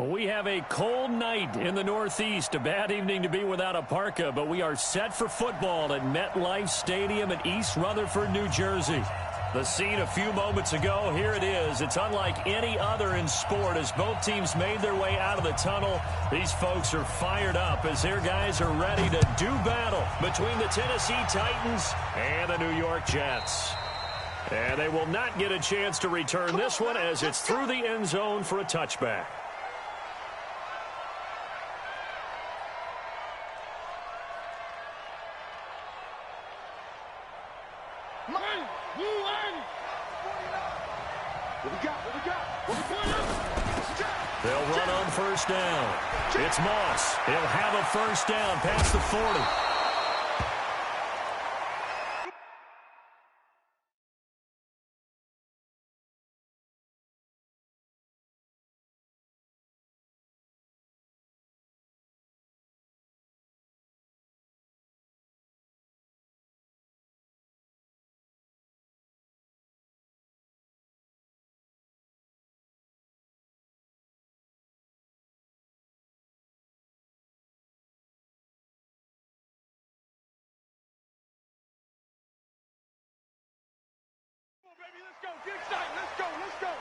We have a cold night in the Northeast. A bad evening to be without a parka, but we are set for football at MetLife Stadium in East Rutherford, New Jersey. The scene a few moments ago, here it is. It's unlike any other in sport as both teams made their way out of the tunnel. These folks are fired up as their guys are ready to do battle between the Tennessee Titans and the New York Jets. And they will not get a chance to return this one as it's through the end zone for a touchback. They'll run on first down. It's Moss. He'll have a first down past the 40. Let's go, get excited, let's go, let's go.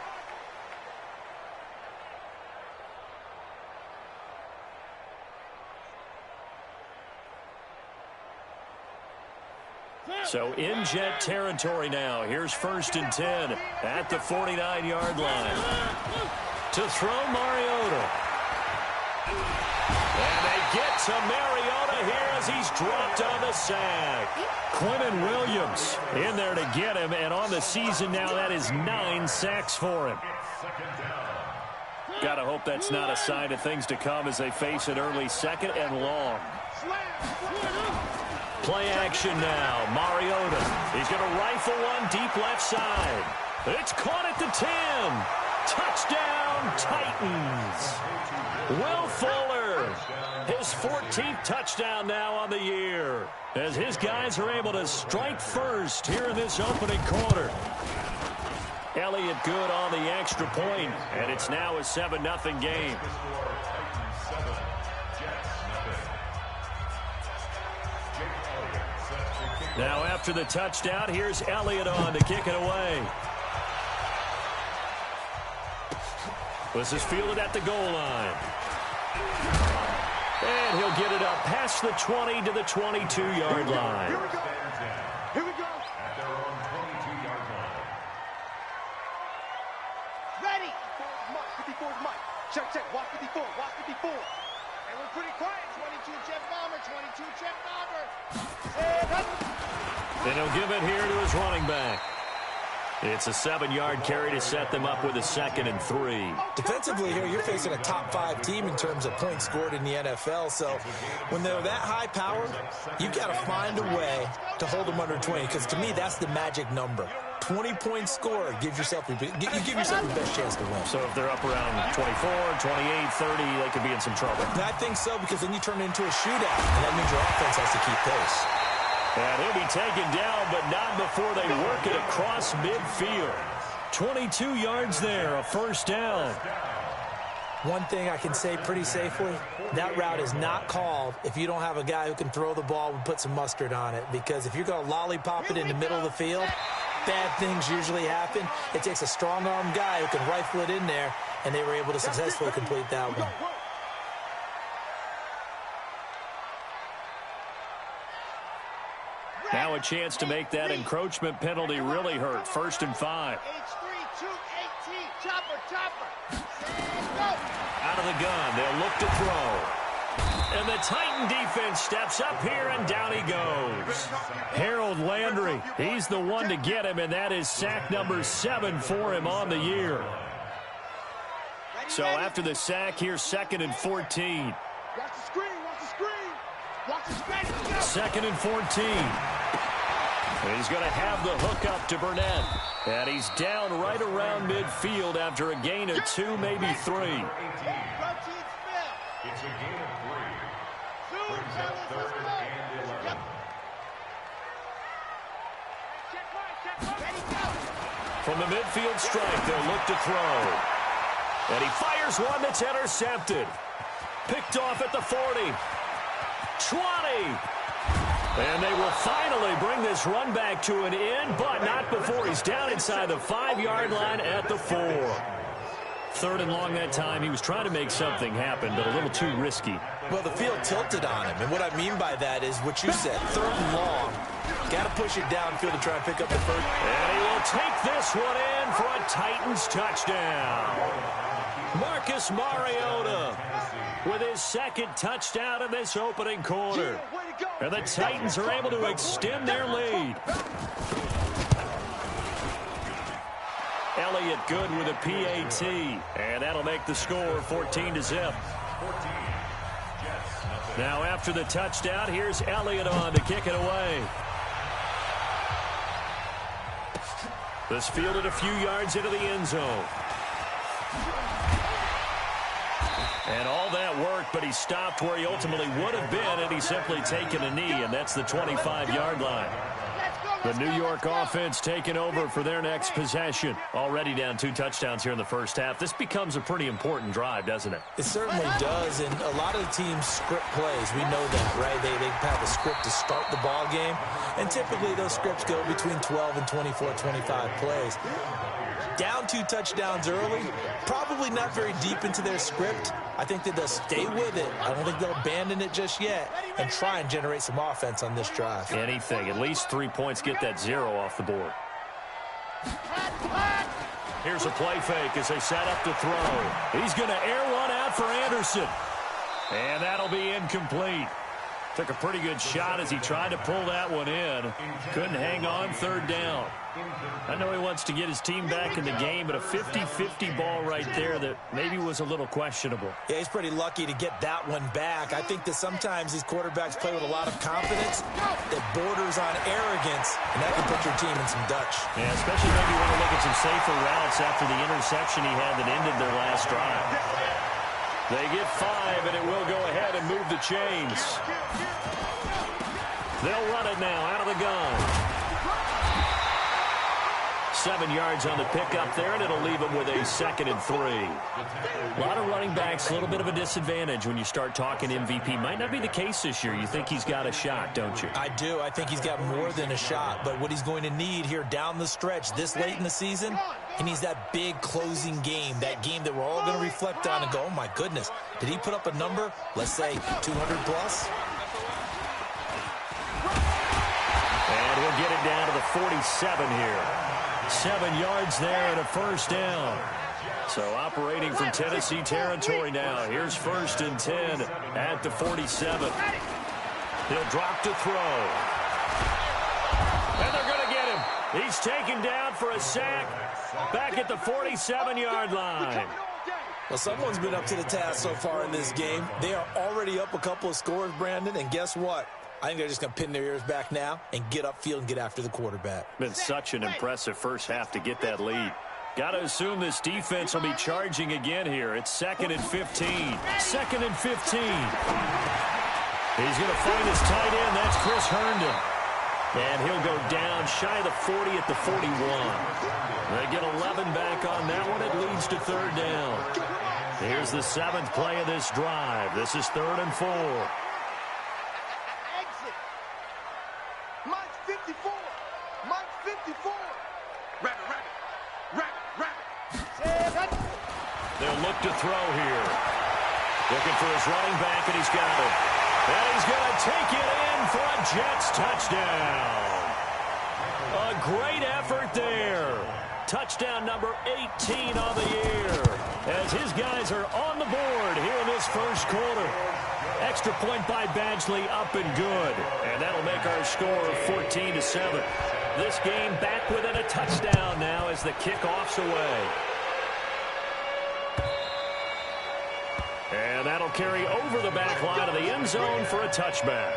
So in Jet territory now. Here's 1st and 10 at the 49-yard line. To throw Mariota. And they get to Mariota here as he's dropped on the sack. Quinnen Williams in there to get him, and on the season now, that is 9 sacks for him. Gotta hope that's not a sign of things to come as they face an early 2nd and long. Play action now. Mariota. He's going to rifle one deep left side. It's caught at the 10. Touchdown, Titans. Will Fuller. His 14th touchdown now on the year, as his guys are able to strike first here in this opening quarter. Elliott good on the extra point, and it's now a 7-0 game. Now after the touchdown, here's Elliott on to kick it away. This is fielded at the goal line. And he'll get it up past the 20 to the 22-yard line. Here we go. Here we go. At their own 22-yard line. Ready. 54 is Mike. Check, check. Watch 54. Watch 54. And we're pretty quiet. 22 Jeff Bomber. 22 Jeff Bomber. And he'll give it here to his running back. It's a 7-yard carry to set them up with a 2nd and 3. Defensively here, you're facing a top 5 team in terms of points scored in the NFL. So when they're that high powered, you've got to find a way to hold them under 20. Because to me, that's the magic number. 20-point score gives yourself you give yourself the best chance to win. So if they're up around 24, 28, 30, they could be in some trouble. And I think so, because then you turn it into a shootout, and that means your offense has to keep pace. And he'll be taken down, but not before they work it across midfield. 22 yards there, a first down. One thing I can say pretty safely, that route is not called if you don't have a guy who can throw the ball and put some mustard on it. Because if you're going to lollipop it in the middle of the field, bad things usually happen. It takes a strong-arm guy who can rifle it in there, and they were able to successfully complete that one. Now a chance to make that encroachment penalty really hurt. 1st and 5. Out of the gun, they'll look to throw. And the Titan defense steps up here, and down he goes. Harold Landry, he's the one to get him, and that is sack number 7 for him on the year. So after the sack, here's 2nd and 14. Watch the screen, watch the screen. Watch the screen. 2nd and 14. He's going to have the hook up to Burnett. And he's down right around midfield after a gain of 2, maybe 3. It's a gain of 3. Brings up 3rd and 11. From the midfield strike, they'll look to throw. And he fires one that's intercepted. Picked off at the 40. 20. And they will finally bring this run back to an end, but not before he's down inside the 5-yard line at the 4. 3rd and long that time. He was trying to make something happen, but a little too risky. Well, the field tilted on him, and what I mean by that is what you said, 3rd and long. Got to push it downfield to try and pick up the first. And he will take this one in for a Titans touchdown. Marcus Mariota with his 2nd touchdown in this opening quarter. And the Titans are able to extend their lead. Elliott good with a PAT. And that'll make the score 14-0. Now after the touchdown, here's Elliott on to kick it away. This fielded a few yards into the end zone. And all that worked, but he stopped where he ultimately would have been had he simply taken a knee, and that's the 25-yard line. The New York offense taking over for their next possession. Already down 2 touchdowns here in the first half. This becomes a pretty important drive, doesn't it? It certainly does, and a lot of the teams script plays. We know that, right? They have a script to start the ball game, and typically those scripts go between 12 and 24, 25 plays. Down 2 touchdowns early, probably not very deep into their script. I think that they'll stay with it. I don't think they'll abandon it just yet and try and generate some offense on this drive. Anything. At least 3 points. Get that 0 off the board. Here's a play fake as they set up to throw. He's going to air one out for Anderson. And that'll be incomplete. Took a pretty good shot as he tried to pull that one in. Couldn't hang on 3rd down. I know he wants to get his team back in the game, but a 50-50 ball right there that maybe was a little questionable. Yeah, he's pretty lucky to get that one back. I think that sometimes these quarterbacks play with a lot of confidence that borders on arrogance, and that can put your team in some Dutch. Yeah, especially maybe when you look at some safer routes after the interception he had that ended their last drive. They get 5, and it will go ahead and move the chains. They'll run it now out of the gun. 7 yards on the pickup there, and it'll leave them with a 2nd and 3. A lot of running backs, a little bit of a disadvantage when you start talking MVP. Might not be the case this year. You think he's got a shot, don't you? I do. I think he's got more than a shot, but what he's going to need here down the stretch this late in the season, he needs that big closing game, that game that we're all going to reflect on and go, oh, my goodness, did he put up a number, let's say, 200 plus? And we'll get it down to the 47 here. 7 yards there and a 1st down. So operating from Tennessee territory now. Here's 1st and 10 at the 47. He'll drop to throw. And they're going to get him. He's taken down for a sack back at the 47-yard line. Well, someone's been up to the task so far in this game. They are already up a couple of scores, Brandon, and guess what? I think they're just going to pin their ears back now and get upfield and get after the quarterback. Been such an impressive first half to get that lead. Got to assume this defense will be charging again here. It's 2nd and 15. 2nd and 15. He's going to find his tight end. That's Chris Herndon. And he'll go down shy of the 40 at the 41. They get 11 back on that one. It leads to 3rd down. Here's the 7th play of this drive. This is 3rd and 4. They'll look to throw here. Looking for his running back, and he's got it. And he's going to take it in for a Jets touchdown. A great effort there. Touchdown number 18 on the year as his guys are on the board here in this first quarter. Extra point by Badgley, up and good. And that'll make our score 14-7. This game back within a touchdown now as the kickoff's away. And that'll carry over the back line of the end zone for a touchback.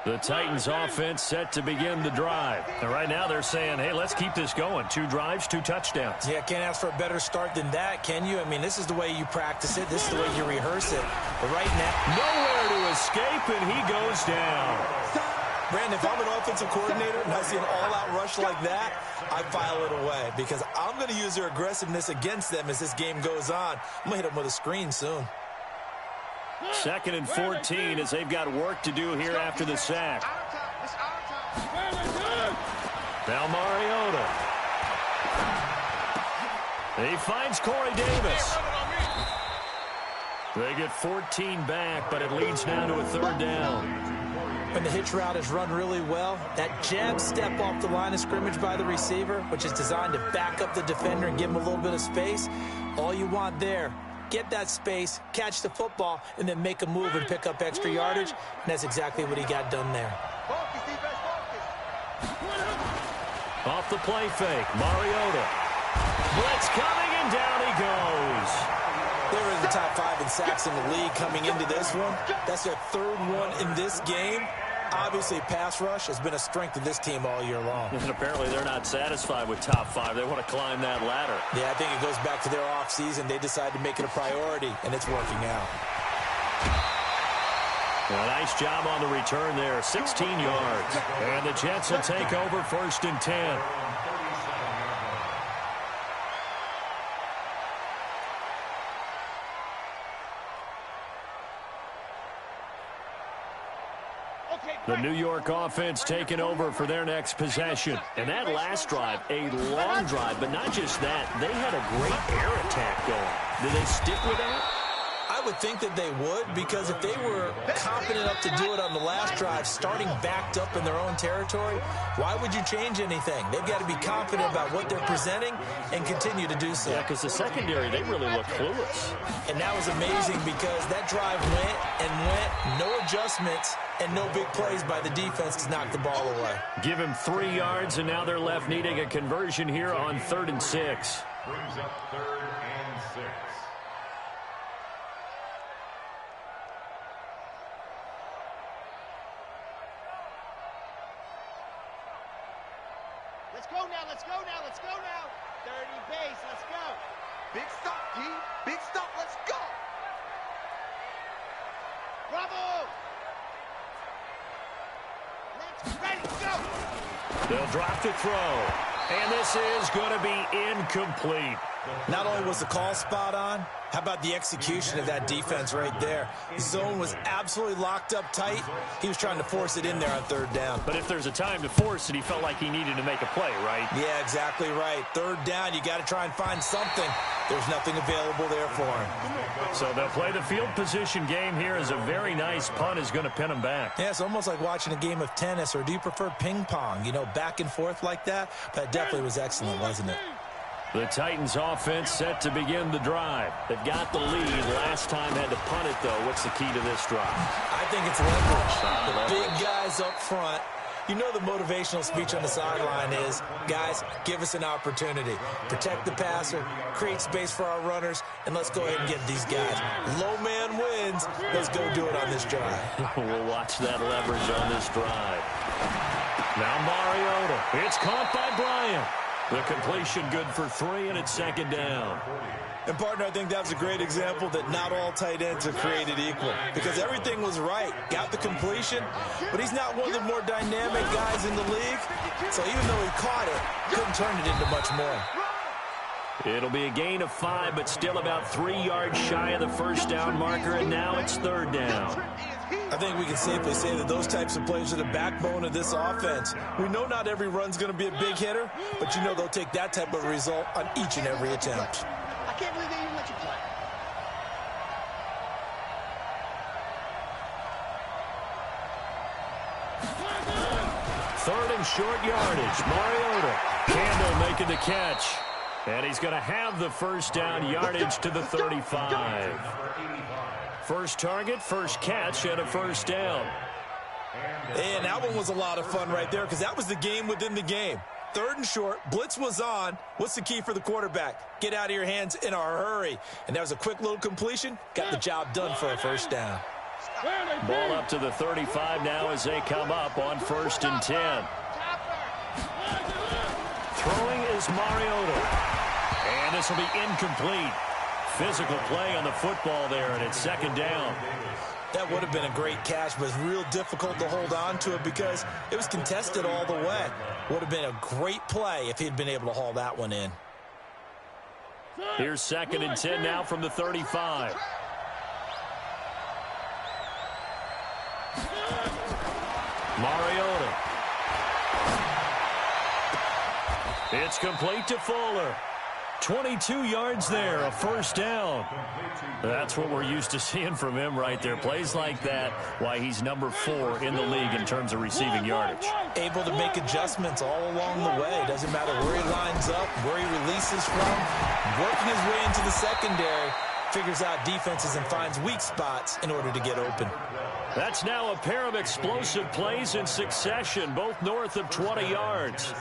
The Titans offense set to begin the drive. And right now they're saying, hey, let's keep this going. 2 drives, 2 touchdowns. Yeah, can't ask for a better start than that, can you? I mean, this is the way you practice it. This is the way you rehearse it. But right now, nowhere to escape, and he goes down. Brandon, if I'm an offensive coordinator and I see an all-out rush like that, I file it away because I'm going to use their aggressiveness against them as this game goes on. I'm going to hit them with a screen soon. 2nd and 14 as they've got work to do here after the sack. Now Mariota. He finds Corey Davis. They get 14 back, but it leads now to a 3rd down. When the hitch route is run really well, that jab step off the line of scrimmage by the receiver, which is designed to back up the defender and give him a little bit of space, all you want there, get that space, catch the football, and then make a move and pick up extra yardage, and that's exactly what he got done there. Off the play fake, Mariota. Blitz coming, and down he goes. They're in the top 5 in sacks in the league coming into this one. That's their 3rd one in this game. Obviously, pass rush has been a strength of this team all year long. And apparently they're not satisfied with top 5. They want to climb that ladder. Yeah, I think it goes back to their offseason. They decided to make it a priority, and it's working out. A nice job on the return there, 16 yards. And the Jets will take over 1st and 10. The New York offense taking over for their next possession. And that last drive, a long drive, but not just that. They had a great air attack going. Did they stick with that? I would think that they would, because if they were confident enough to do it on the last drive, starting backed up in their own territory, why would you change anything? They've got to be confident about what they're presenting and continue to do so. Yeah, because the secondary, they really look clueless. And that was amazing because that drive went and went, no adjustments, and no big plays by the defense to knock the ball away. Give him 3 yards, and now they're left needing a conversion here on 3rd and 6. Brings up 3rd and 6. Let's go now, let's go now, let's go now. 30 base, let's go. Big stop, D. Big stop, let's go. Bravo. Let's ready, go. They'll drop to throw. And this is going to be incomplete. Not only was the call spot on, how about the execution of that defense right there? The zone was absolutely locked up tight. He was trying to force it in there on 3rd down. But if there's a time to force it, he felt like he needed to make a play, right? Yeah, exactly right. 3rd down, you got to try and find something. There's nothing available there for him. So they'll play the field position game here as a very nice punt is going to pin them back. Yeah, it's almost like watching a game of tennis, or do you prefer ping pong? You know, back and forth like that? That definitely was excellent, wasn't it? The Titans offense set to begin the drive. They've got the lead. Last time had to punt it, though. What's the key to this drive? I think it's leverage. The big guys up front. You know the motivational speech on the sideline is, guys, give us an opportunity. Protect the passer, create space for our runners, and let's go ahead and get these guys. Low man wins. Let's go do it on this drive. We'll watch that leverage on this drive. Now Mariota. It's caught by Bryant. The completion good for 3, and it's 2nd down. And, partner, I think that was a great example that not all tight ends are created equal, because everything was right. Got the completion, but he's not one of the more dynamic guys in the league. So even though he caught it, couldn't turn it into much more. It'll be a gain of 5, but still about 3 yards shy of the 1st down marker, and now it's 3rd down. I think we can safely say that those types of plays are the backbone of this offense. We know not every run's going to be a big hitter, but you know they'll take that type of result on each and every attempt. I can't believe they even let you play. Third and short yardage. Mariota. Campbell making the catch. And he's going to have the 1st down yardage to the 35. First target, first catch, and a 1st down. And that one was a lot of fun right there, because that was the game within the game. 3rd and short, blitz was on. What's the key for the quarterback? Get out of your hands in a hurry. And that was a quick little completion. Got the job done for a 1st down. Ball up to the 35 now as they come up on 1st and 10. Throwing is Mariota. And this will be incomplete. Physical play on the football there, and it's 2nd down. That would have been a great catch, but it's real difficult to hold on to it because it was contested all the way. Would have been a great play if he had been able to haul that one in. Here's 2nd and 10 now from the 35. Mariota. It's complete to Fuller. 22 yards there, a 1st down. That's what we're used to seeing from him right there. Plays like that, why he's number 4 in the league in terms of receiving yardage. Able to make adjustments all along the way. Doesn't matter where he lines up, where he releases from. Working his way into the secondary, figures out defenses and finds weak spots in order to get open. That's now a pair of explosive plays in succession, both north of 20 yards.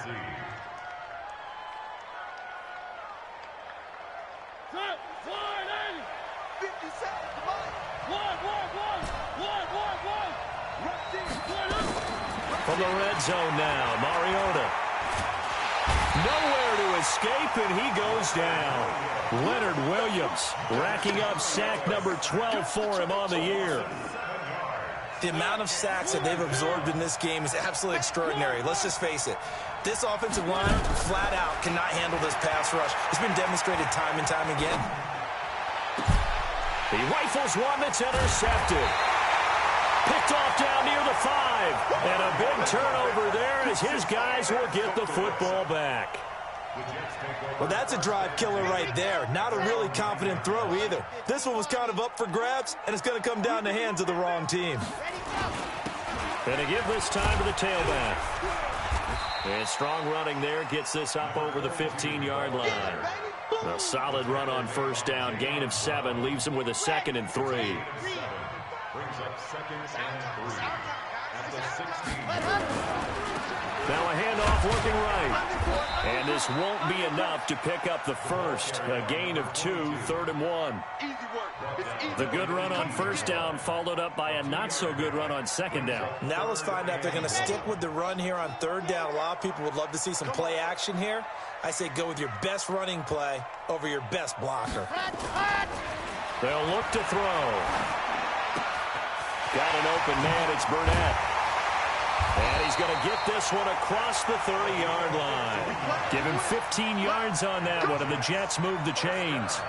From the red zone now, Mariota. Nowhere to escape, and he goes down. Leonard Williams racking up sack number 12 for him on the year. The amount of sacks that they've absorbed in this game is absolutely extraordinary. Let's just face it. This offensive line, flat out, cannot handle this pass rush. It's been demonstrated time and time again. He rifles one that's intercepted. Picked off down near the 5. And a big turnover there as his guys will get the football back. Well, that's a drive killer right there. Not a really confident throw either. This one was kind of up for grabs, and it's going to come down the hands of the wrong team. And to give this time to the tailback. And strong running there gets this up over the 15-yard line. A solid run on 1st down. Gain of 7 leaves him with a 2nd and 3. Brings up 2nd and 3 at the 16. Now a handoff looking right. And this won't be enough to pick up the 1st. A gain of 2, 3rd and 1. The good run on 1st down followed up by a not-so-good run on 2nd down. Now let's find out if they're going to stick with the run here on 3rd down. A lot of people would love to see some play action here. I say go with your best running play over your best blocker. They'll look to throw. Got an open man. It's Burnett. And he's going to get this one across the 30-yard line. Give him 15 yards on that one, and the Jets move the chains.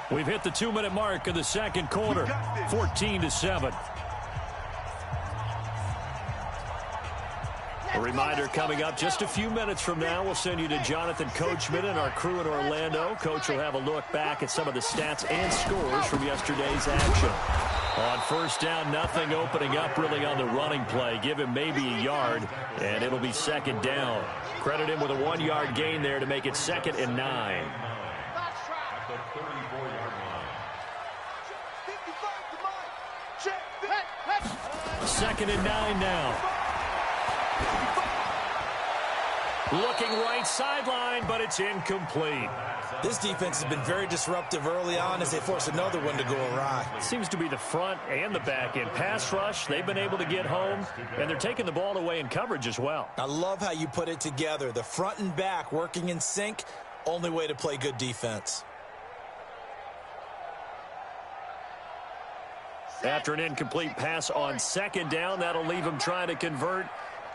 We've hit the 2-minute mark of the 2nd quarter, 14-7. A reminder coming up just a few minutes from now, we'll send you to Jonathan Coachman and our crew in Orlando. Coach will have a look back at some of the stats and scores from yesterday's action. On 1st down, nothing opening up really on the running play. Give him maybe a yard, and it'll be 2nd down. Credit him with a 1-yard gain there to make it 2nd and 9. At the 34-yard line. 2nd and 9 now. Looking right sideline, but it's incomplete. This defense has been very disruptive early on as they force another one to go awry. Seems to be the front and the back end. Pass rush, they've been able to get home, and they're taking the ball away in coverage as well. I love how you put it together. The front and back working in sync, only way to play good defense. After an incomplete pass on 2nd down, that'll leave him trying to convert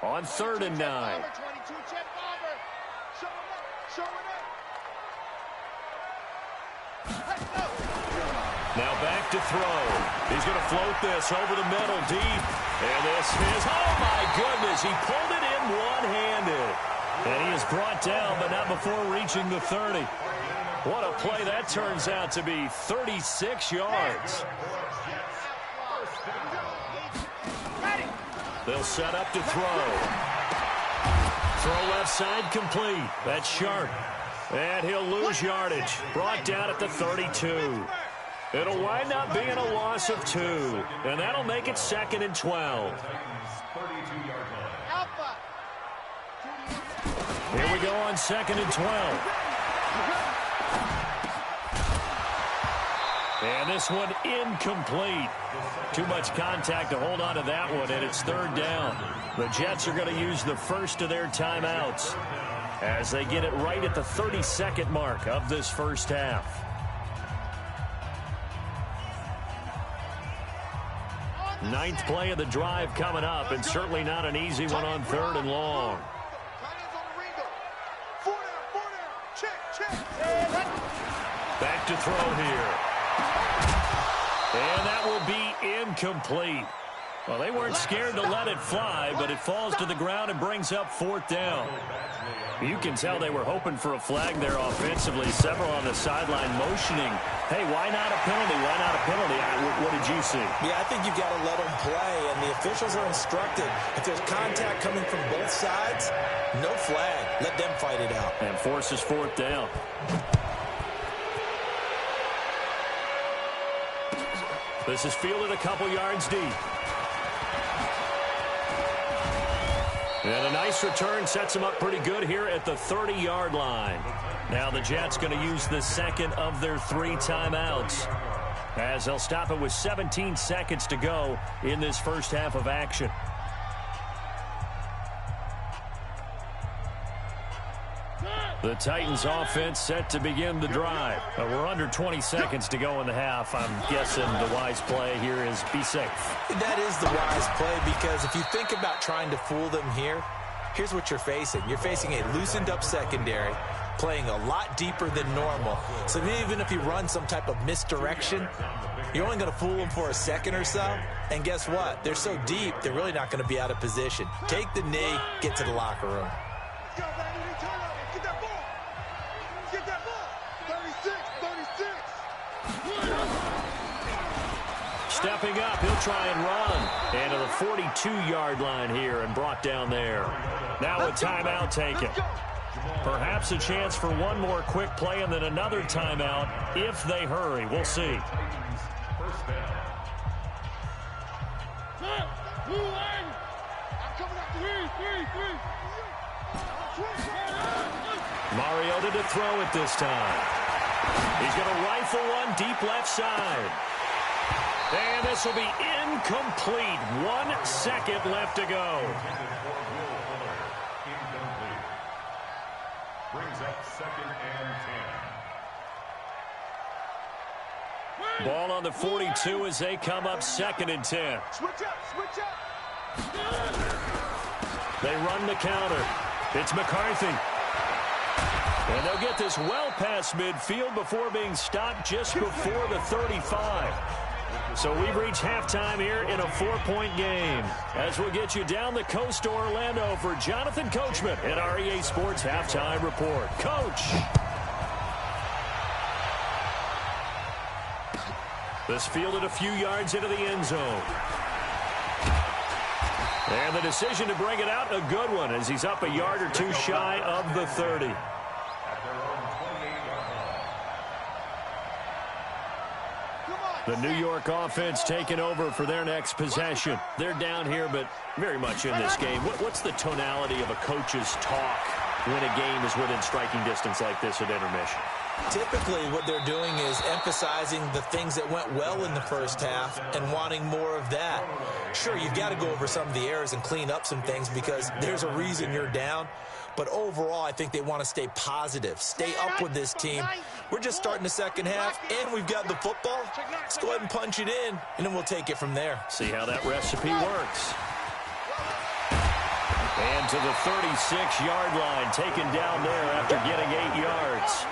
on 3rd and 9. Now back to throw. He's going to float this over the middle deep. And this is, oh my goodness, he pulled it in one-handed. And he is brought down, but not before reaching the 30. What a play that turns out to be, 36 yards. They'll set up to throw. Throw left side complete. That's Sharp. And he'll lose yardage. Brought down at the 32. It'll wind up being a loss of 2. And that'll make it 2nd and 12. 32-yard line. Here we go on 2nd and 12. And this one incomplete. Too much contact to hold on to that one, and it's third down. The Jets are going to use the first of their timeouts as they get it right at the 32nd mark of this first half. Ninth play of the drive coming up, and certainly not an easy one on third and long. Back to throw here. And that will be incomplete. Well, they weren't scared to let it fly, but it falls to the ground and brings up fourth down. You can tell they were hoping for a flag there offensively. Several on the sideline motioning, hey, why not a penalty? Why not a penalty? What did you see? Yeah, I think you've got to let them play, and the officials are instructed. If there's contact coming from both sides, no flag. Let them fight it out. And forces fourth down. This is fielded a couple yards deep. And a nice return sets them up pretty good here at the 30-yard line. Now the Jets going to use the second of their 3 timeouts, as they'll stop it with 17 seconds to go in this first half of action. The Titans offense set to begin the drive. We're under 20 seconds to go in the half. I'm guessing the wise play here is be safe. That is the wise play, because if you think about trying to fool them here, here's what you're facing. You're facing a loosened up secondary, playing a lot deeper than normal. So even if you run some type of misdirection, you're only going to fool them for a second or so. And guess what? They're so deep, they're really not going to be out of position. Take the knee, get to the locker room. Stepping up, he'll try and run. And to the 42-yard line here and brought down there. Now a timeout taken. Perhaps a chance for one more quick play and then another timeout if they hurry. We'll see. Mariota to throw it this time. He's going to rifle one deep left side. And this will be incomplete. 1 second left to go. Brings up second and 10. Ball on the 42 as they come up second and 10. Switch up, switch up. They run the counter. It's McCarthy. And they'll get this well past midfield before being stopped just before the 35. So we've reached halftime here in a 4-point game. As we'll get you down the coast to Orlando for Jonathan Coachman at our EA Sports Halftime Report. Coach. This fielded a few yards into the end zone. And the decision to bring it out, a good one, as he's up a yard or two shy of the 30. The New York offense taking over for their next possession. They're down here, but very much in this game. What's the tonality of a coach's talk when a game is within striking distance like this at intermission? Typically, what they're doing is emphasizing the things that went well in the first half and wanting more of that. Sure, you've got to go over some of the errors and clean up some things because there's a reason you're down. But overall, I think they want to stay positive, stay up with this team. We're just starting the second half, and we've got the football. Let's go ahead and punch it in, and then we'll take it from there. See how that recipe works. And to the 36-yard line, taken down there after getting 8 yards.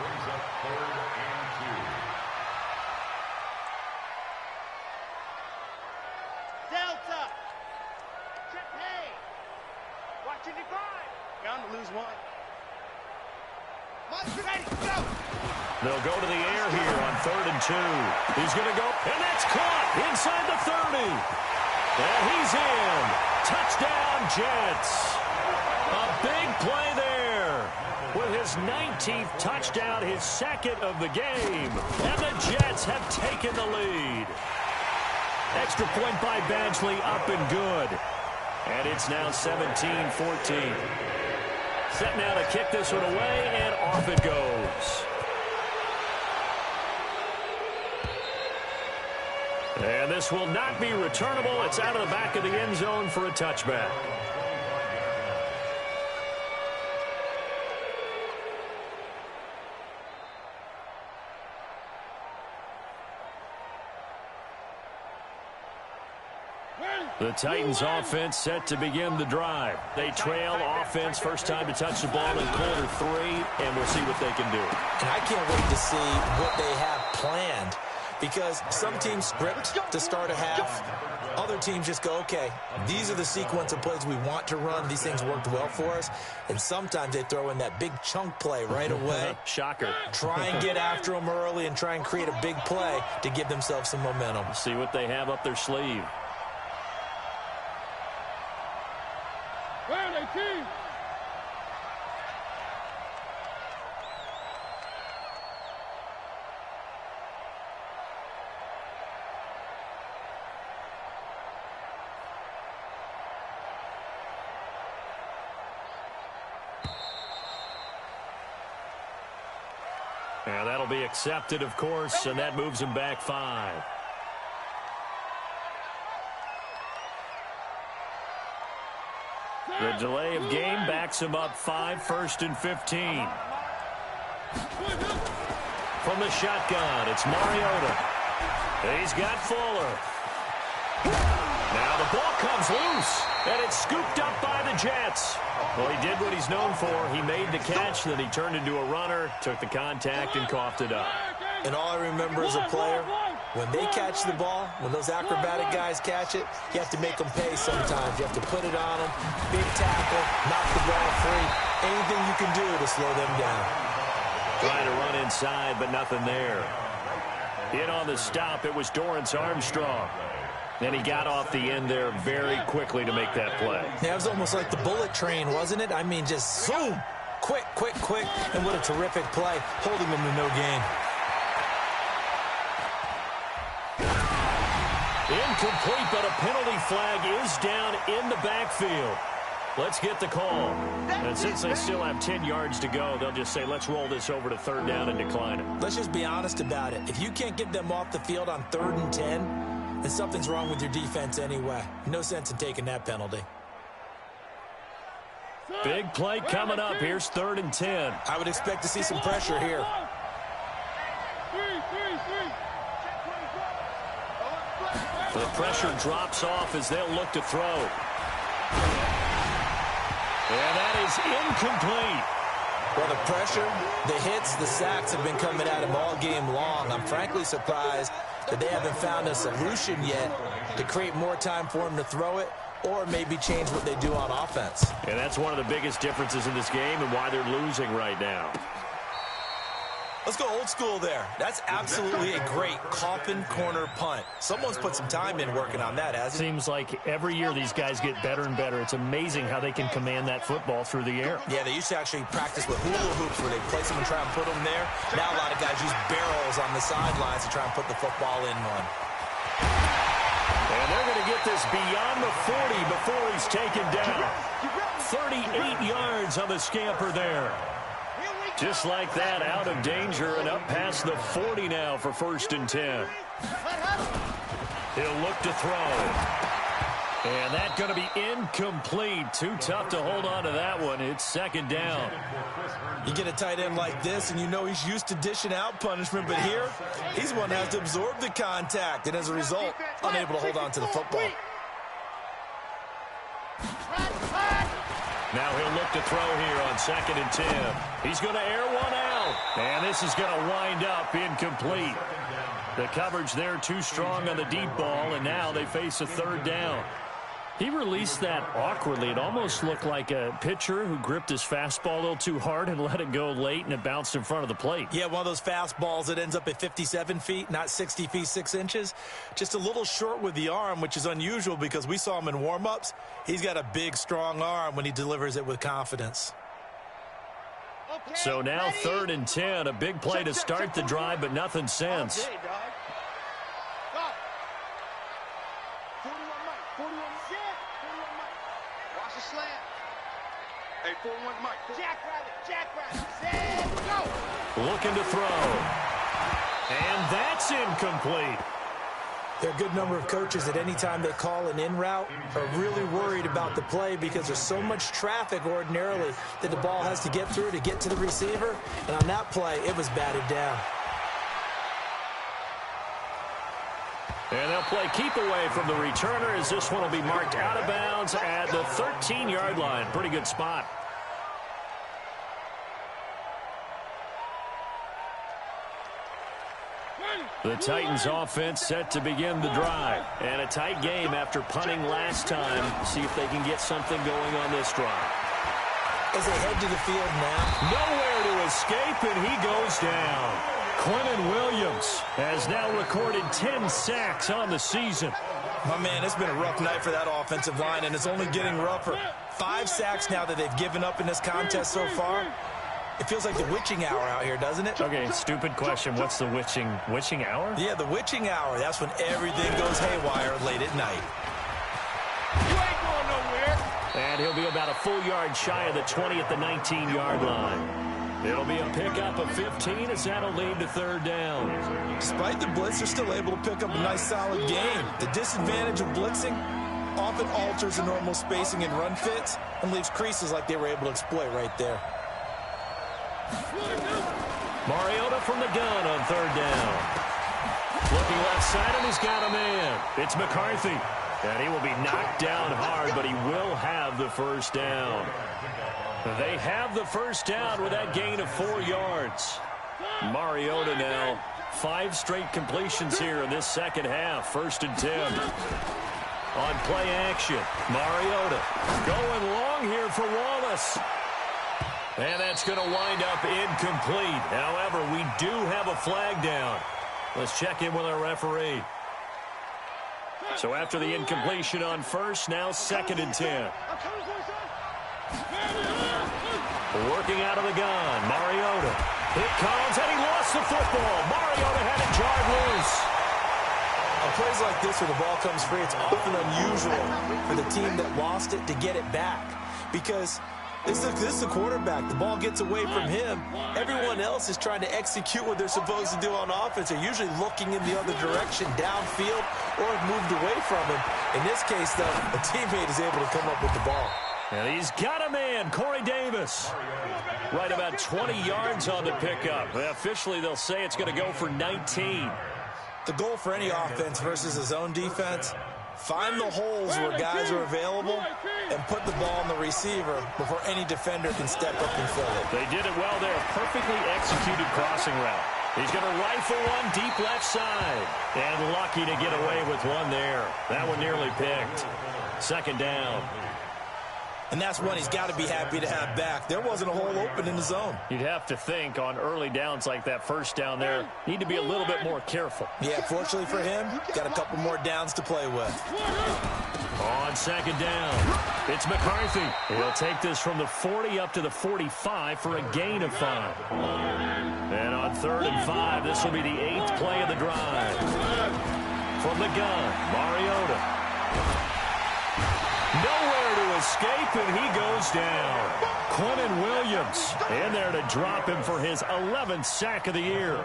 Brings up third and 2. Delta. Check, hey. Watching the grind. Bound to lose one. Mike's ready. Go. They'll go to the air here on 3rd and 2. He's going to go, and that's caught inside the 30. And he's in. Touchdown, Jets. A big play there with his 19th touchdown, his second of the game. And the Jets have taken the lead. Extra point by Badgley, up and good. And it's now 17-14. Set now to kick this one away, and off it goes. And this will not be returnable. It's out of the back of the end zone for a touchback. The Titans offense set to begin the drive. They trail offense first time to touch the ball in quarter 3, and we'll see what they can do. And I can't wait to see what they have planned, because some teams script to start a half. Other teams just go, okay, these are the sequence of plays we want to run. These things worked well for us. And sometimes they throw in that big chunk play right away. Shocker. Try and get after them early and try and create a big play to give themselves some momentum. See what they have up their sleeve. And that'll be accepted, of course, and that moves him back 5. The delay of game backs him up 5, 1st and 15. From the shotgun, it's Mariota. He's got Fuller. Now the ball comes loose, and it's scooped up by the Jets. Well, he did what he's known for. He made the catch, then he turned into a runner, took the contact, and coughed it up. And all I remember as a player, when they catch the ball, when those acrobatic guys catch it, you have to make them pay sometimes. You have to put it on them, big tackle, knock the ball free. Anything you can do to slow them down. Trying to run inside, but nothing there. In on the stop, it was Dorrance Armstrong. And he got off the end there very quickly to make that play. Yeah, it was almost like the bullet train, wasn't it? I mean, just zoom, quick, quick, quick. And what a terrific play, holding them to no gain. Incomplete, but a penalty flag is down in the backfield. Let's get the call. And since they still have 10 yards to go, they'll just say, let's roll this over to 3rd down and decline it. Let's just be honest about it. If you can't get them off the field on 3rd and 10, then something's wrong with your defense anyway. No sense in taking that penalty. Big play coming up. Here's 3rd and 10. I would expect to see some pressure here. The pressure drops off as they'll look to throw. And that is incomplete. Well, the pressure, the hits, the sacks have been coming at him all game long. I'm frankly surprised that they haven't found a solution yet to create more time for him to throw it, or maybe change what they do on offense. And that's one of the biggest differences in this game and why they're losing right now. Let's go old school there. That's absolutely a great coffin corner punt. Someone's put some time in working on that, hasn't he? Seems like every year these guys get better and better. It's amazing how they can command that football through the air. Yeah, they used to actually practice with hula hoops where they place them and try and put them there. Now a lot of guys use barrels on the sidelines to try and put the football in one. And they're going to get this beyond the 40 before he's taken down. 38 yards on the scamper there. Just like that, out of danger and up past the 40 now for 1st and 10. He'll look to throw. And that's going to be incomplete. Too tough to hold on to that one. It's 2nd down. You get a tight end like this, and you know he's used to dishing out punishment, but here, he's one that has to absorb the contact, and as a result, unable to hold on to the football. Now he'll look to throw here on 2nd and 10. He's going to air one out. And this is going to wind up incomplete. The coverage there too strong on the deep ball, and now they face a 3rd down. He released that awkwardly. It almost looked like a pitcher who gripped his fastball a little too hard and let it go late, and it bounced in front of the plate. Yeah, one of those fastballs that ends up at 57 feet, not 60 feet, 6 inches. Just a little short with the arm, which is unusual because we saw him in warm-ups. He's got a big, strong arm when he delivers it with confidence. So now 3rd and 10, a big play to start the drive, but nothing since. Hey, 4-1 Mike. Jackrabbit, set, go! Looking to throw. And that's incomplete. There are a good number of coaches at any time they call an in route are really worried about the play because there's so much traffic ordinarily that the ball has to get through to get to the receiver. And on that play, it was batted down. And they'll play keep away from the returner as this one will be marked out of bounds at the 13-yard line. Pretty good spot. The Titans offense set to begin the drive. And a tight game after punting last time. See if they can get something going on this drive. As they head to the field now. Nowhere to escape, and he goes down. Quinnen Williams has now recorded 10 sacks on the season. My man, it's been a rough night for that offensive line, and it's only getting rougher. 5 sacks now that they've given up in this contest so far. It feels like the witching hour out here, doesn't it? Okay, stupid question. What's the witching hour? Yeah, the witching hour. That's when everything goes haywire late at night. You ain't going nowhere. And he'll be about a full yard shy of the 20 at the 19-yard line. It'll be a pickup of 15 as that'll lead to third down. Despite the blitz, they're still able to pick up a nice solid gain. The disadvantage of blitzing often alters the normal spacing and run fits and leaves creases like they were able to exploit right there. Mariota from the gun on third down. Looking left side, and he's got a man. It's McCarthy. And he will be knocked down hard, but he will have the first down. They have the first down with that gain of 4 yards. Mariota now, 5 straight completions here in this second half. 1st and 10. On play action, Mariota going long here for Wallace. And that's going to wind up incomplete. However, we do have a flag down. Let's check in with our referee. So after the incompletion on first, now 2nd and 10. Working out of the gun, Mariota. It comes, and he lost the football. Mariota had it jarred loose. On plays like this where the ball comes free, it's often unusual for the team that lost it to get it back. Because this is the quarterback. The ball gets away from him. Everyone else is trying to execute what they're supposed to do on offense. They're usually looking in the other direction, downfield, or have moved away from him. In this case, though, a teammate is able to come up with the ball. And he's got a man, Corey Davis. Right about 20 yards on the pickup. Officially, they'll say it's going to go for 19. The goal for any offense versus a zone defense, find the holes where guys are available and put the ball on the receiver before any defender can step up and fill it. They did it well there. Perfectly executed crossing route. He's going to rifle one deep left side. And lucky to get away with one there. That one nearly picked. 2nd down. And that's one he's got to be happy to have back. There wasn't a hole open in the zone. You'd have to think on early downs like that, 1st down there, need to be a little bit more careful. Yeah, fortunately for him, got a couple more downs to play with. On 2nd down, it's McCarthy. He'll take this from the 40 up to the 45 for a gain of 5. And on 3rd and 5, this will be the 8th play of the drive. From the gun, Mariota. Nowhere to escape, and he goes down. Quinnen Williams in there to drop him for his 11th sack of the year.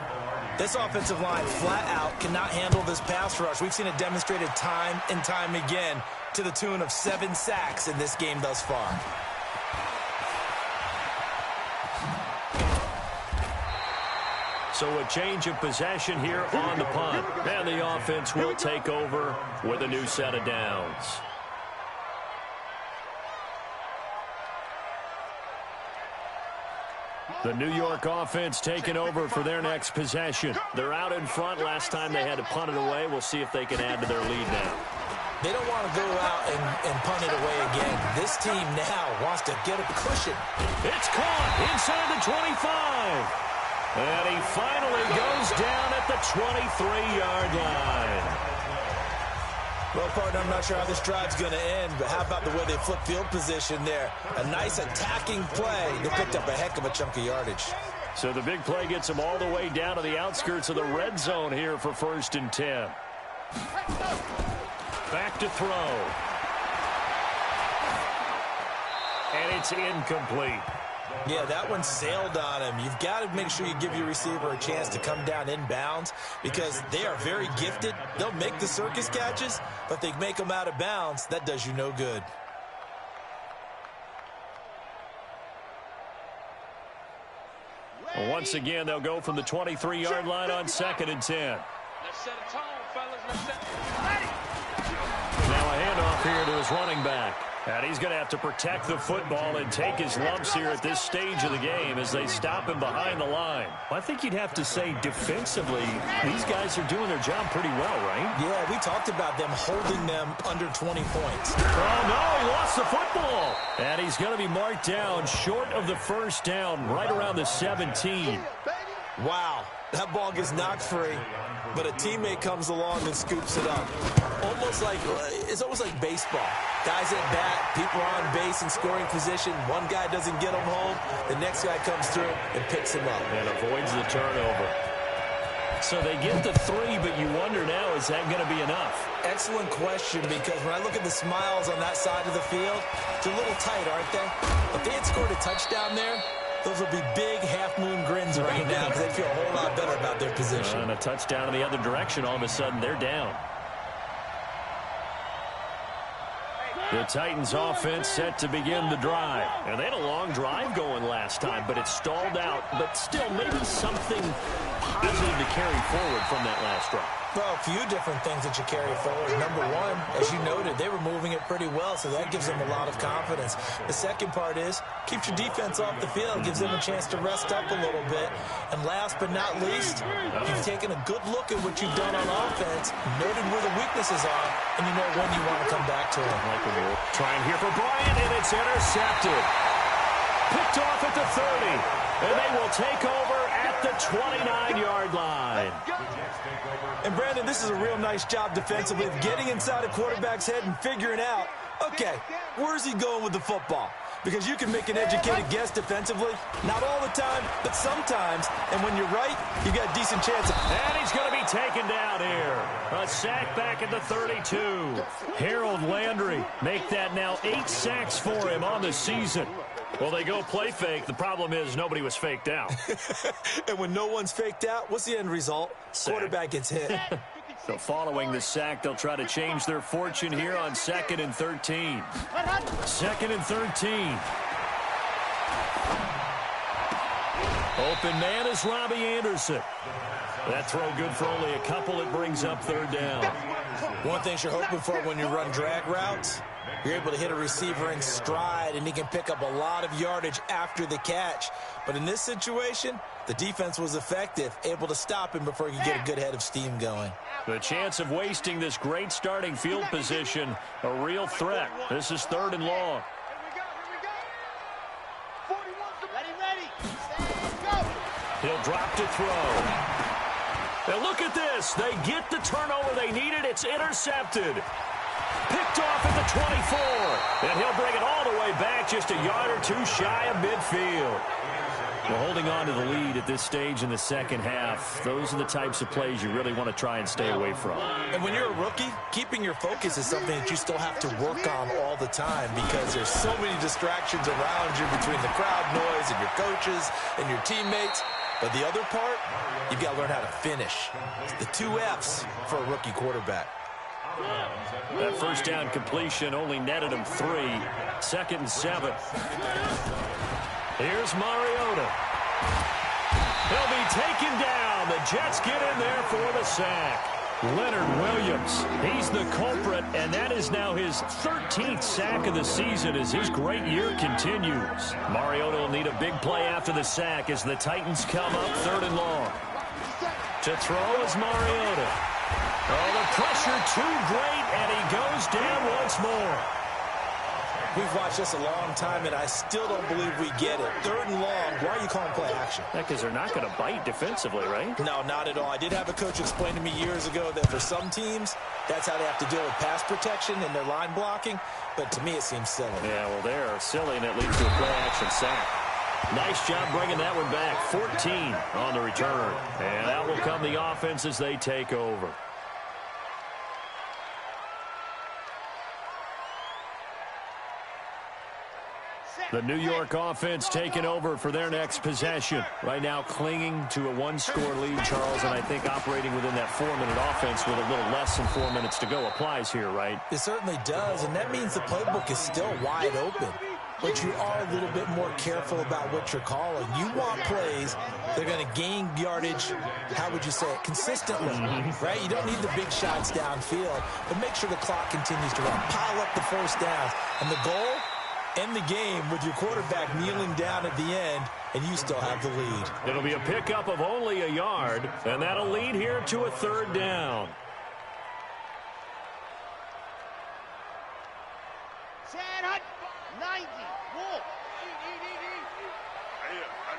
This offensive line flat out cannot handle this pass rush. We've seen it demonstrated time and time again to the tune of 7 sacks in this game thus far. So a change of possession here on the punt. And the offense will take over with a new set of downs. The New York offense taking over for their next possession. They're out in front. Last time they had to punt it away. We'll see if they can add to their lead now. They don't want to go out and punt it away again. This team now wants to get a cushion. It's caught inside the 25. And he finally goes down at the 23-yard line. Well, partner, I'm not sure how this drive's going to end, but how about the way they flip field position there? A nice attacking play. They picked up a heck of a chunk of yardage. So the big play gets them all the way down to the outskirts of the red zone here for 1st and 10. Back to throw. And it's incomplete. Yeah, that one sailed on him. You've got to make sure you give your receiver a chance to come down inbounds because they are very gifted. They'll make the circus catches, but if they make them out of bounds, that does you no good. Well, once again, they'll go from the 23-yard line on 2nd and 10. Let's set a tone, fellas. Let's set Now a handoff here to his running back. And he's going to have to protect the football and take his lumps here at this stage of the game as they stop him behind the line. I think you'd have to say defensively, these guys are doing their job pretty well, right? Yeah, we talked about them holding them under 20 points. Oh, no, he lost the football. And he's going to be marked down short of the first down, right around the 17. Wow, that ball gets knocked free, but a teammate comes along and scoops it up. It's almost like baseball. Guys at bat, people are on base in scoring position. One guy doesn't get him home. The next guy comes through and picks him up. And avoids the turnover. So they get the 3, but you wonder now, is that going to be enough? Excellent question, because when I look at the smiles on that side of the field, they're a little tight, aren't they? If they had scored a touchdown there, those will be big half-moon grins right now because they feel a whole lot better about their position. And a touchdown in the other direction, all of a sudden they're down. The Titans offense set to begin the drive. And they had a long drive going last time, but it stalled out. But still, maybe something positive to carry forward from that last drive. Well, a few different things that you carry forward. Number one, as you noted, they were moving it pretty well, so that gives them a lot of confidence. The second part is, keeps your defense off the field, gives them a chance to rest up a little bit. And last but not least, you've taken a good look at what you've done on offense, noted where the weaknesses are, and you know when you want to come back to them. Trying here for Bryant, and it's intercepted. Picked off at the 30, and they will take over at the 29-yard line. And, Brandon, this is a real nice job defensively of getting inside a quarterback's head and figuring out, okay, where's he going with the football? Because you can make an educated guess defensively. Not all the time, but sometimes. And when you're right, you got a decent chance. And he's going to be taken down here. A sack back at the 32. Harold Landry make that now 8 sacks for him on the season. Well, they go play fake. The problem is nobody was faked out. And when no one's faked out, what's the end result? Sack. Quarterback gets hit. So following the sack, they'll try to change their fortune here on 2nd and 13. 2nd and 13. Open man is Robbie Anderson. That throw good for only a couple. It brings up 3rd down. One thing you're hoping for when you run drag routes, you're able to hit a receiver in stride, and he can pick up a lot of yardage after the catch. But in this situation, the defense was effective, able to stop him before he could get a good head of steam going. The chance of wasting this great starting field position, a real threat. This is 3rd and long. He'll drop to throw. And look at this. They get the turnover they needed. It's intercepted. Picked off at the 24. And he'll bring it all the way back just a yard or 2 shy of midfield. Well, holding on to the lead at this stage in the second half, those are the types of plays you really want to try and stay away from. And when you're a rookie, keeping your focus is something that you still have to work on all the time because there's so many distractions around you between the crowd noise and your coaches and your teammates. But the other part, you've got to learn how to finish. The 2 F's for a rookie quarterback. That first down completion only netted him 3. 2nd and 7. Here's Mariota. He'll be taken down. The Jets get in there for the sack. Leonard Williams, he's the culprit, and that is now his 13th sack of the season as his great year continues. Mariota will need a big play after the sack as the Titans come up 3rd and long. To throw is Mariota. Oh, the pressure too great, and he goes down once more. We've watched this a long time, and I still don't believe we get it. 3rd and long, why are you calling play action? Yeah, because they're not going to bite defensively, right? No, not at all. I did have a coach explain to me years ago that for some teams, that's how they have to deal with pass protection and their line blocking. But to me, it seems silly. Yeah, well, they're silly, and it leads to a play action sack. Nice job bringing that one back. 14 on the return. And out will come the offense as they take over. The New York offense taking over for their next possession. Right now clinging to a one-score lead, Charles, and I think operating within that 4-minute offense with a little less than 4 minutes to go applies here, right? It certainly does, and that means the playbook is still wide open. But you are a little bit more careful about what you're calling. You want plays that are going to gain yardage, how would you say it, consistently, right? You don't need the big shots downfield, but make sure the clock continues to run. Pile up the first downs. And the goal, end the game with your quarterback kneeling down at the end, and you still have the lead. It'll be a pickup of only a yard, and that'll lead here to a third down. Chad Hunt, 90. Wolf.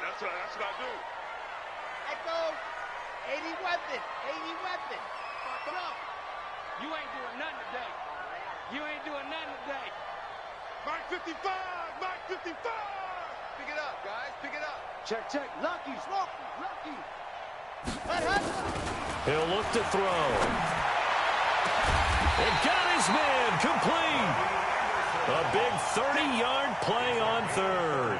That's what I do. Echo. 80 weapon. 80 weapon. Jump. You ain't doing nothing today. You ain't doing nothing today. Mark 55. Mark 55. Pick it up, guys. Pick it up. Check, check. Lucky. Smoky. Lucky. Hunt, Hunt. He'll look to throw. It got his man complete. A big 30-yard play on third.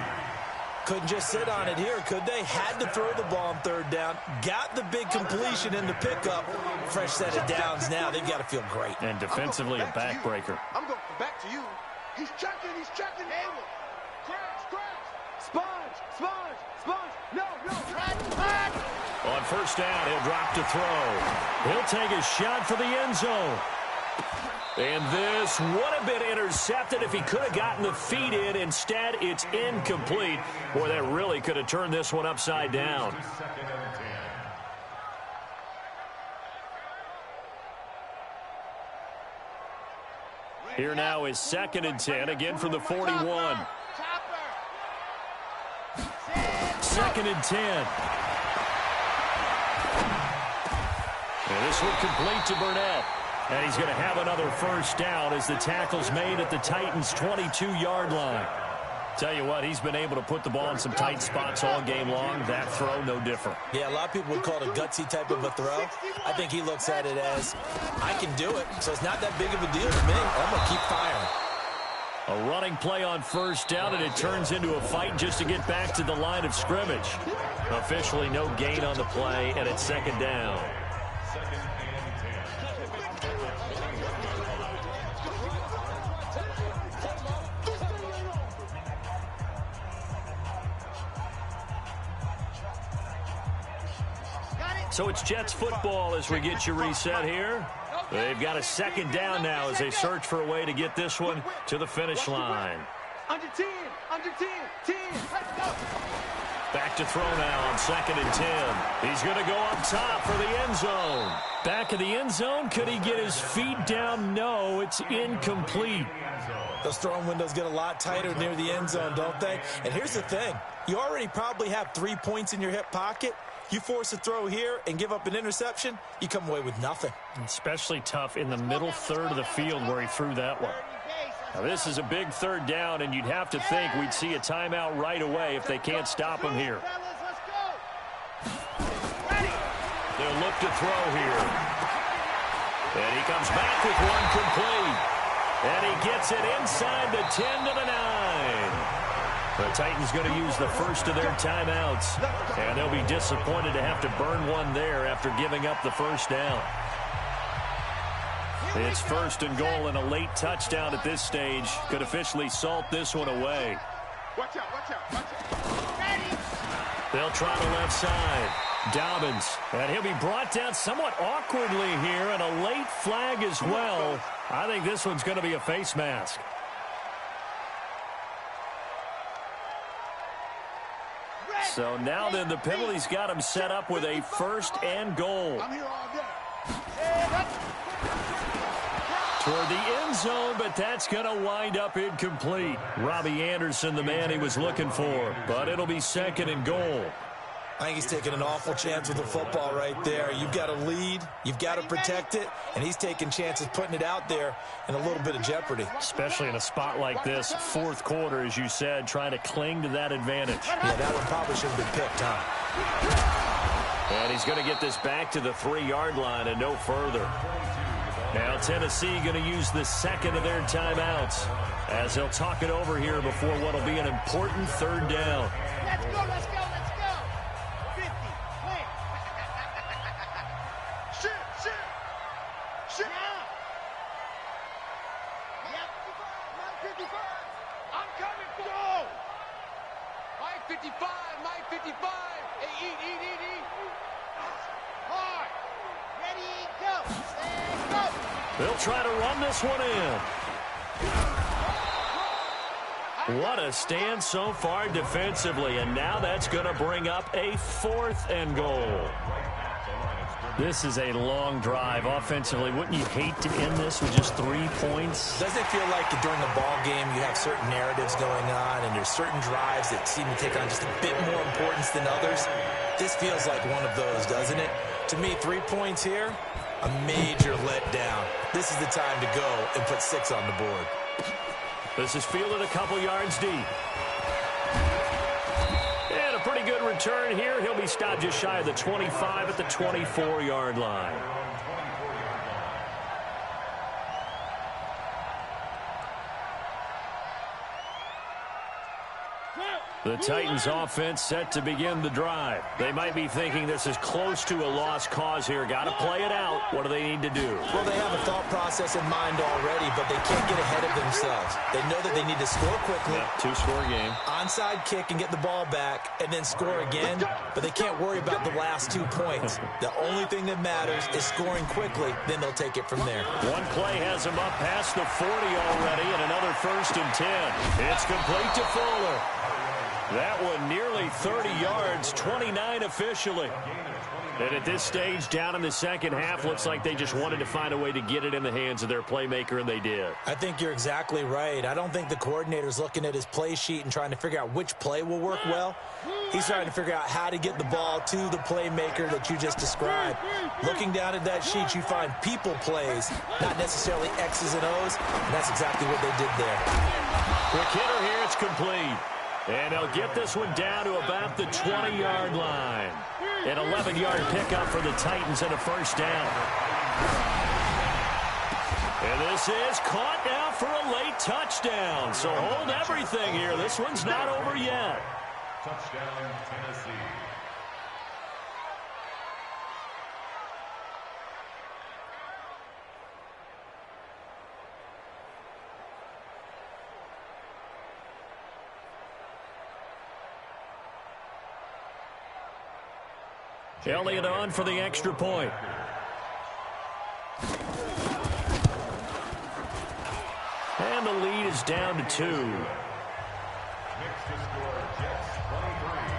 Couldn't just sit on it here, could they? Had to throw the ball on third down. Got the big completion in the pickup. Fresh set of downs now. They've got to feel great. And defensively a backbreaker. I'm going back to you. He's checking. He's checking. Able. Crash, crash. Sponge, sponge, sponge. No, no. Hunt. On first down, he'll drop to throw. He'll take a shot for the end zone. And this would have been intercepted if he could have gotten the feet in. Instead, it's incomplete. Boy, that really could have turned this one upside down. Here now is 2nd and 10, again from the 41. 2nd and 10. And this one complete to Burnett. And he's going to have another first down as the tackle's made at the Titans' 22-yard line. Tell you what, he's been able to put the ball in some tight spots all game long. That throw, no different. Yeah, a lot of people would call it a gutsy type of a throw. I think he looks at it as, I can do it, so it's not that big of a deal to me. I'm going to keep firing. A running play on first down, and it turns into a fight just to get back to the line of scrimmage. Officially no gain on the play, and it's 2nd down. So it's Jets football as we get you reset here. They've got a 2nd down now as they search for a way to get this one to the finish line. Under 10. Under 10. 10. Let's go. Back to throw now on 2nd and 10. He's going to go up top for the end zone. Back of the end zone. Could he get his feet down? No, it's incomplete. Those throwing windows get a lot tighter near the end zone, don't they? And here's the thing. You already probably have 3 points in your hip pocket. You force a throw here and give up an interception, you come away with nothing. Especially tough in the middle third of the field where he threw that one. Now, this is a big 3rd down, and you'd have to think we'd see a timeout right away if they can't stop him here. They'll look to throw here. And he comes back with one complete. And he gets it inside the 10 to the 9. The Titans going to use the first of their timeouts. And they'll be disappointed to have to burn one there after giving up the first down. It's 1st and goal, and a late touchdown at this stage could officially salt this one away. Watch out, watch out, watch out. They'll try the left side. Dobbins, and he'll be brought down somewhat awkwardly here, and a late flag as well. I think this one's going to be a face mask. So now then the penalty's got him set up with a 1st and goal. I'm here all day. Toward the end zone, but that's going to wind up incomplete. Robbie Anderson, the man he was looking for, but it'll be 2nd and goal. I think he's taking an awful chance with the football right there. You've got to lead, you've got to protect it, and he's taking chances putting it out there in a little bit of jeopardy. Especially in a spot like this, 4th quarter, as you said, trying to cling to that advantage. Yeah, that one probably should have been picked, huh? And he's going to get this back to the 3-yard line and no further. Now Tennessee going to use the second of their timeouts as they'll talk it over here before what will be an important third down. Let's go, let's go, let's go. 50, clear. Shoot. Now. Yep. 55. I'm coming for you. Mike 55, Mike 55. Hey, eat. Hard. Ready, go. Let's go. They'll try to run this one in. What a stand so far defensively, and now that's going to bring up a 4th and goal. This is a long drive offensively. Wouldn't you hate to end this with just 3 points? Doesn't it feel like during a ball game you have certain narratives going on and there's certain drives that seem to take on just a bit more importance than others? This feels like one of those, doesn't it? To me, 3 points here, a major letdown. This is the time to go and put 6 on the board. This is fielded a couple yards deep. And a pretty good return here. He'll be stopped just shy of the 25 at the 24-yard line. The Titans offense set to begin the drive. They might be thinking this is close to a lost cause here. Got to play it out. What do they need to do? Well, they have a thought process in mind already, but they can't get ahead of themselves. They know that they need to score quickly. Yep, 2-score game. Onside kick and get the ball back and then score again, but they can't worry about the last 2 points. The only thing that matters is scoring quickly, then they'll take it from there. One play has them up past the 40 already, and another 1st and 10. It's complete to Fuller. That one nearly 30 yards, 29 officially. And at this stage, down in the second half, looks like they just wanted to find a way to get it in the hands of their playmaker, and they did. I think you're exactly right. I don't think the coordinator's looking at his play sheet and trying to figure out which play will work well. He's trying to figure out how to get the ball to the playmaker that you just described. Looking down at that sheet, you find people plays, not necessarily X's and O's, and that's exactly what they did there. Quick hitter here, it's complete. And they'll get this one down to about the 20-yard line. An 11-yard pickup for the Titans and a 1st down. And this is caught now for a late touchdown. So hold everything here. This one's not over yet. Touchdown, Tennessee. Elliott on for the extra point. And the lead is down to 2.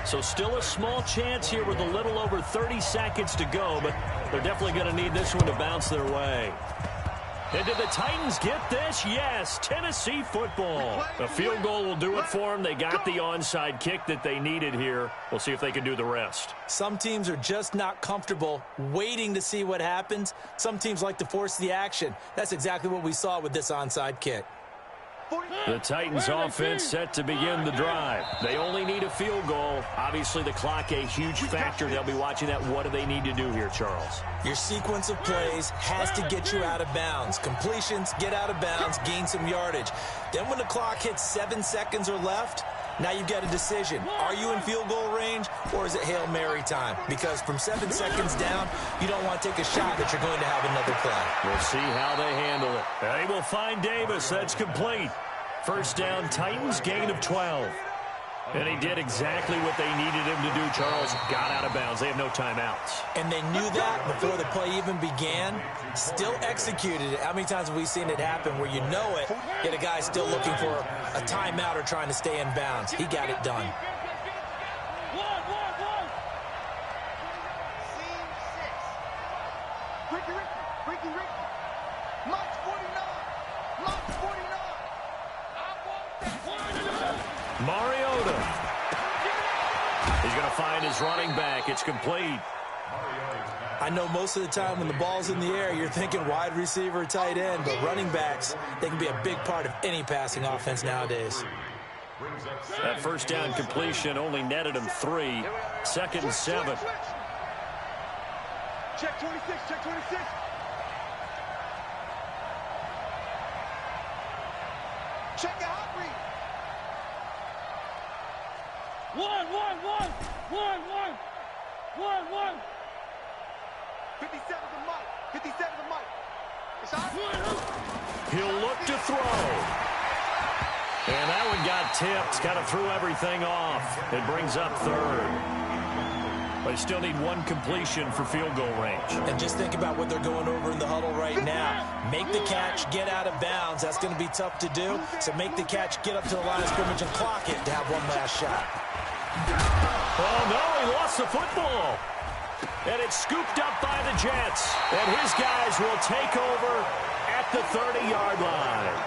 So still a small chance here with a little over 30 seconds to go, but they're definitely going to need this one to bounce their way. And did the Titans get this? Yes, Tennessee football. A field goal will do it for them. They got the onside kick that they needed here. We'll see if they can do the rest. Some teams are just not comfortable waiting to see what happens. Some teams like to force the action. That's exactly what we saw with this onside kick. The Titans offense set to begin the drive. They only need a field goal. Obviously, the clock a huge factor. They'll be watching that. What do they need to do here, Charles? Your sequence of plays has to get you out of bounds. Completions, get out of bounds, gain some yardage. Then when the clock hits 7 seconds or left, now you've got a decision. Are you in field goal range or is it Hail Mary time? Because from 7 seconds down, you don't want to take a shot that you're going to have another play. We'll see how they handle it. They will find Davis. That's complete. 1st down, Titans, gain of 12. And he did exactly what they needed him to do, Charles. Got out of bounds. They have no timeouts. And they knew that before the play even began. Still executed it. How many times have we seen it happen where you know it, yet a guy's still looking for a timeout or trying to stay in bounds? He got it done. Mariota. He's going to find his running back. It's complete. I know most of the time when the ball's in the air, you're thinking wide receiver, tight end, but running backs, they can be a big part of any passing offense nowadays. That 1st down completion only netted him 3. 2nd and 7. Check 26, check 26. Check your hot read. 1, 1, 1, 1, 1, 1, 1. 57 to Mike. 57 to Mike. It's hot. He'll look to throw. And that one got tipped. Kind of threw everything off. It brings up third. They still need one completion for field goal range. And just think about what they're going over in the huddle right now. Make the catch, get out of bounds. That's going to be tough to do. So make the catch, get up to the line of scrimmage, and clock it to have one last shot. Oh, no, he lost the football. And it's scooped up by the Jets. And his guys will take over at the 30-yard line.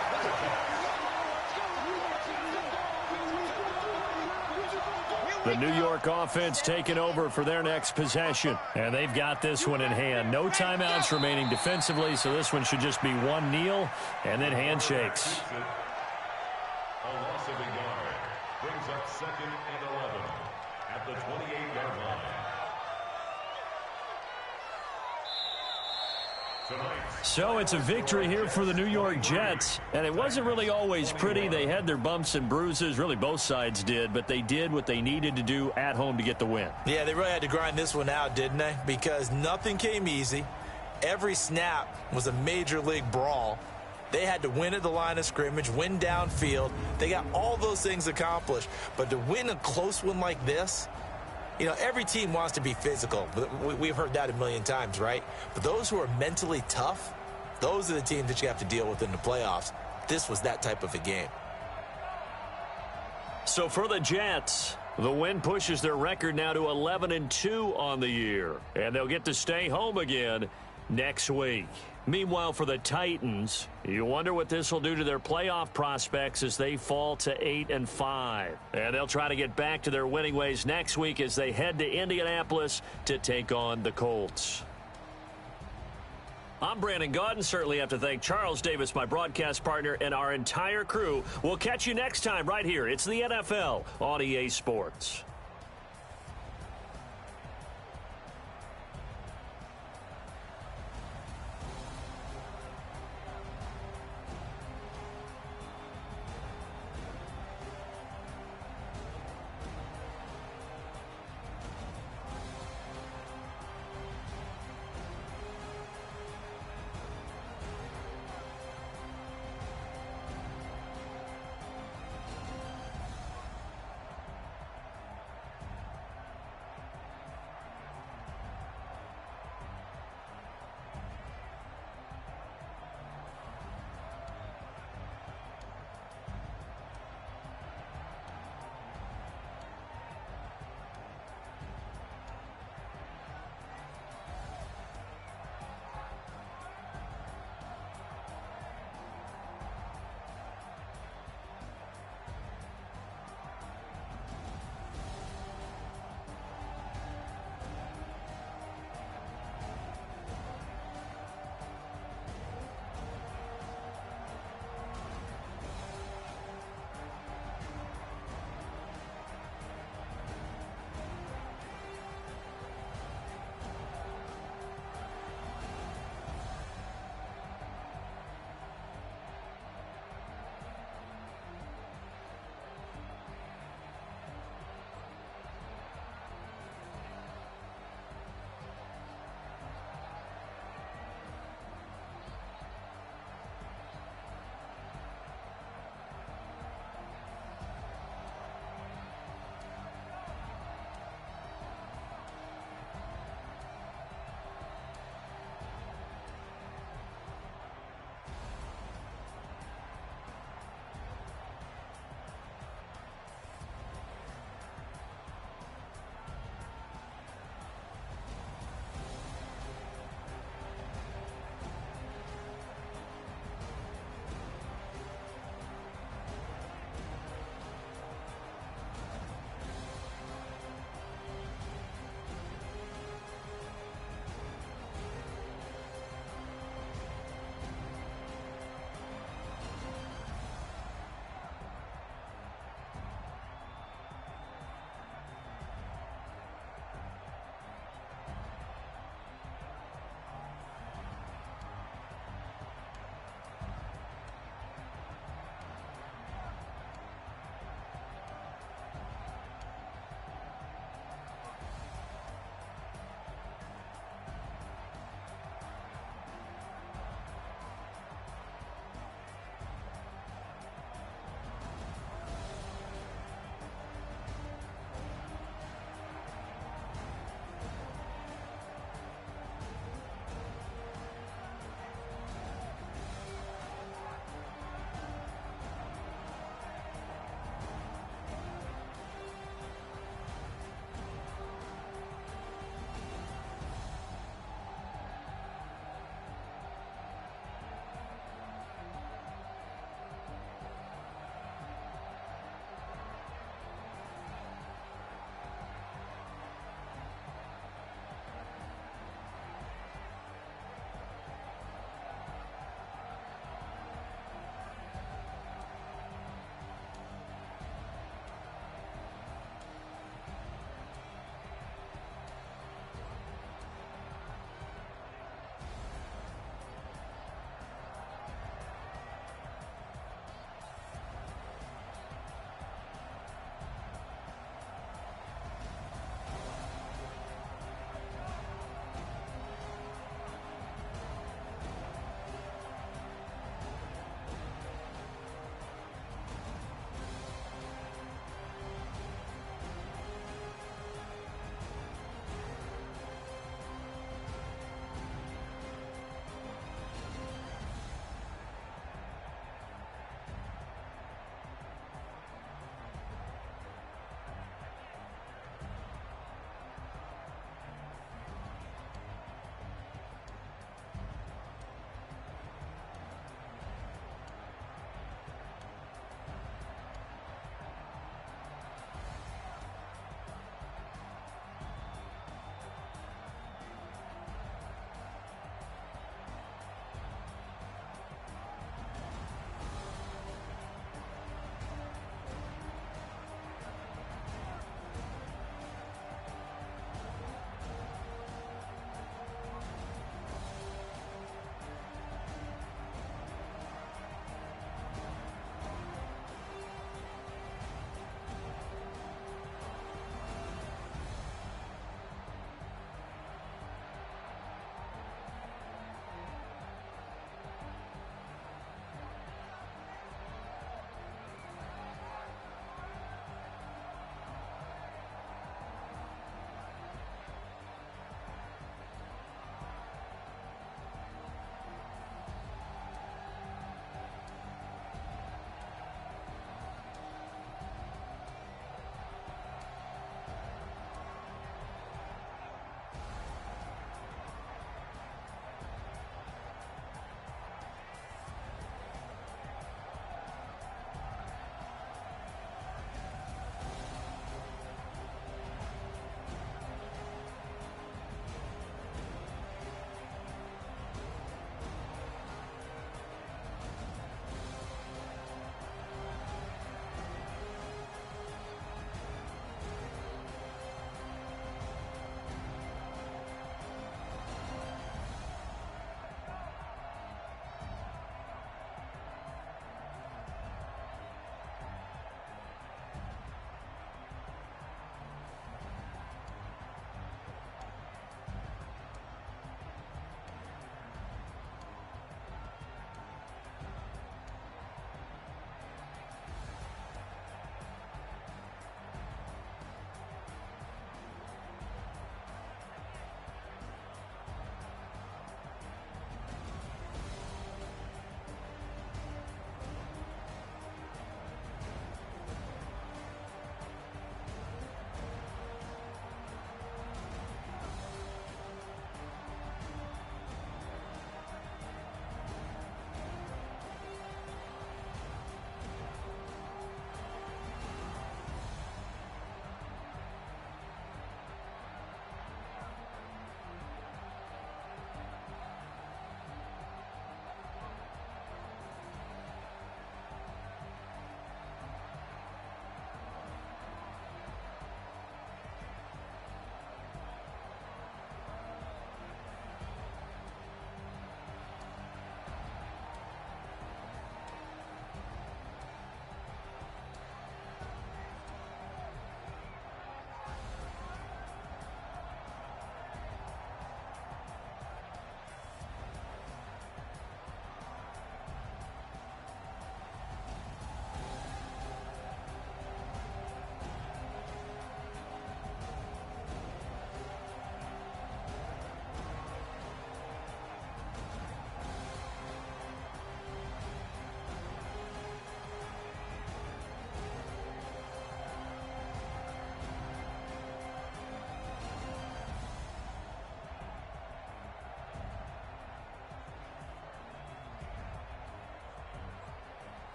The New York offense taking over for their next possession. And they've got this one in hand. No timeouts remaining defensively, so this one should just be one kneel and then handshakes. A loss of a yard brings up 2nd and 11 at the 28-yard line. So it's a victory here for the New York Jets, and it wasn't really always pretty. They had their bumps and bruises, really both sides did, but they did what they needed to do at home to get the win. Yeah, they really had to grind this one out, didn't they? Because nothing came easy. Every snap was a major league brawl. They had to win at the line of scrimmage, win downfield. They got all those things accomplished, but to win a close one like this, you know, every team wants to be physical. We've heard that a million times, right? But those who are mentally tough, those are the teams that you have to deal with in the playoffs. This was that type of a game. So for the Jets, the win pushes their record now to 11-2 on the year. And they'll get to stay home again next week. Meanwhile, for the Titans, you wonder what this will do to their playoff prospects as they fall to 8-5. And they'll try to get back to their winning ways next week as they head to Indianapolis to take on the Colts. I'm Brandon Gaudin. Certainly have to thank Charles Davis, my broadcast partner, and our entire crew. We'll catch you next time right here. It's the NFL on EA Sports.